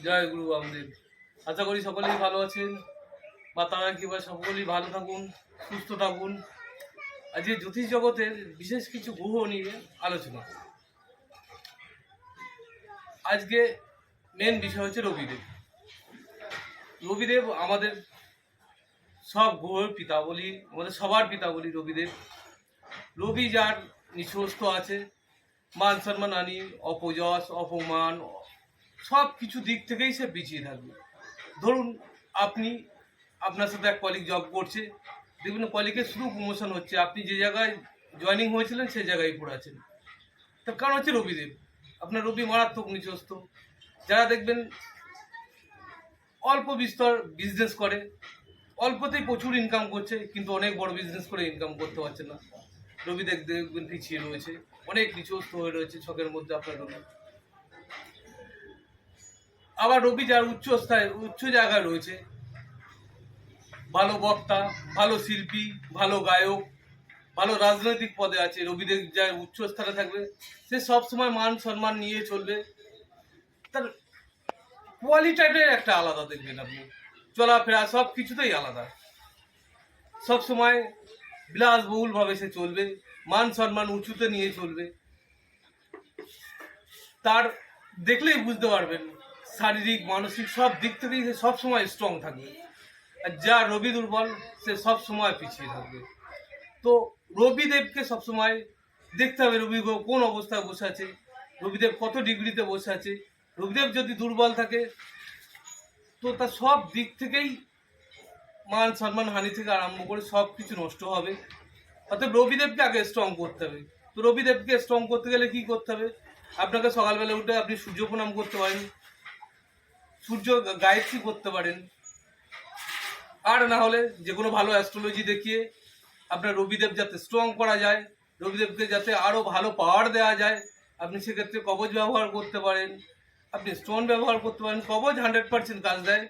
জয় গুরু বামদেব। আশা করি সকলেই ভালো আছেন বা তারা কিংবা সকলেই ভালো থাকুন, সুস্থ থাকুন। আজকে জ্যোতিষ জগতের বিশেষ কিছু গ্রহ নিয়ে আলোচনা। আজকে মেন বিষয় হচ্ছে রবিদেব। রবিদেব আমাদের সব গ্রহের পিতা বলি, আমাদের সবার পিতা বলি রবিদেব। রবি যার নিঃস্ব আছে, মান সম্মান হানি, অপযশ, অপমান সব কিছু দিক থেকেই সে পিছিয়ে থাকবে। ধরুন আপনার সাথে এক কলিগ জব করছে, দেখবেন কলিগের শুধু প্রমোশন হচ্ছে, আপনি যে জায়গায় জয়েনিং হয়েছিলেন সেই জায়গায় পড়াচ্ছেন। তার কারণ হচ্ছে রবিদেব। আপনার রবি মারাত্মক নিচস্ত। যারা দেখবেন অল্প বিস্তর বিজনেস করে, অল্পতেই প্রচুর ইনকাম করছে, কিন্তু অনেক বড় বিজনেস করে ইনকাম করতে পারছে না, রবি দেখবেন পিছিয়ে রয়েছে, অনেক নিচস্ত হয়ে রয়েছে ছকের মধ্যে আপনার রবি। আবার রবি যার উচ্চ জায়গায় রয়েছে, ভালো বক্তা, ভালো শিল্পী, ভালো গায়ক, ভালো রাজনৈতিক পদে আছে, রবিদেব যার উচ্চ স্থানে থাকবে সে সবসময় মান সম্মান নিয়ে চলবে। তার কোয়ালিটাইভের একটা আলাদা দেখবেন আপনি, চলাফেরা সব কিছুতেই আলাদা। সবসময় বিলাসবহুলভাবে সে চলবে, মান সম্মান উঁচুতে নিয়ে চলবে। তার দেখলেই বুঝতে পারবেন শারীরিক মানসিক সব দিক থেকেই সে সবসময় স্ট্রং থাকবে। আর যা রবি দুর্বল সে সব সময় পিছিয়ে থাকবে। তো রবিদেবকে সবসময় দেখতে হবে রবি কোন অবস্থায় বসে আছে, রবিদেব কত ডিগ্রিতে বসে আছে। রবিদেব যদি দুর্বল থাকে তো তার সব দিক থেকেই মান সম্মান হানি থেকে আরম্ভ করে সব কিছু নষ্ট হবে। অর্থাৎ রবিদেবকে আগে স্ট্রং করতে হবে। তো রবিদেবকে স্ট্রং করতে গেলে কি করতে হবে? আপনাকে সকালবেলা উঠে আপনি সূর্য প্রণাম করতে পারেন, সূর্য গায়ত্রী করতে পারেন, আর না হলে যে কোনো ভালো অ্যাস্ট্রোলজি দেখিয়ে আপনার রবিদেব যাতে স্ট্রং করা যায়, রবিদেবকে যাতে আরও ভালো পাওয়ার দেওয়া যায়, আপনি সেক্ষেত্রে কবচ ব্যবহার করতে পারেন, আপনি স্টোন ব্যবহার করতে পারেন। কবচ 100% কাজ দেয়।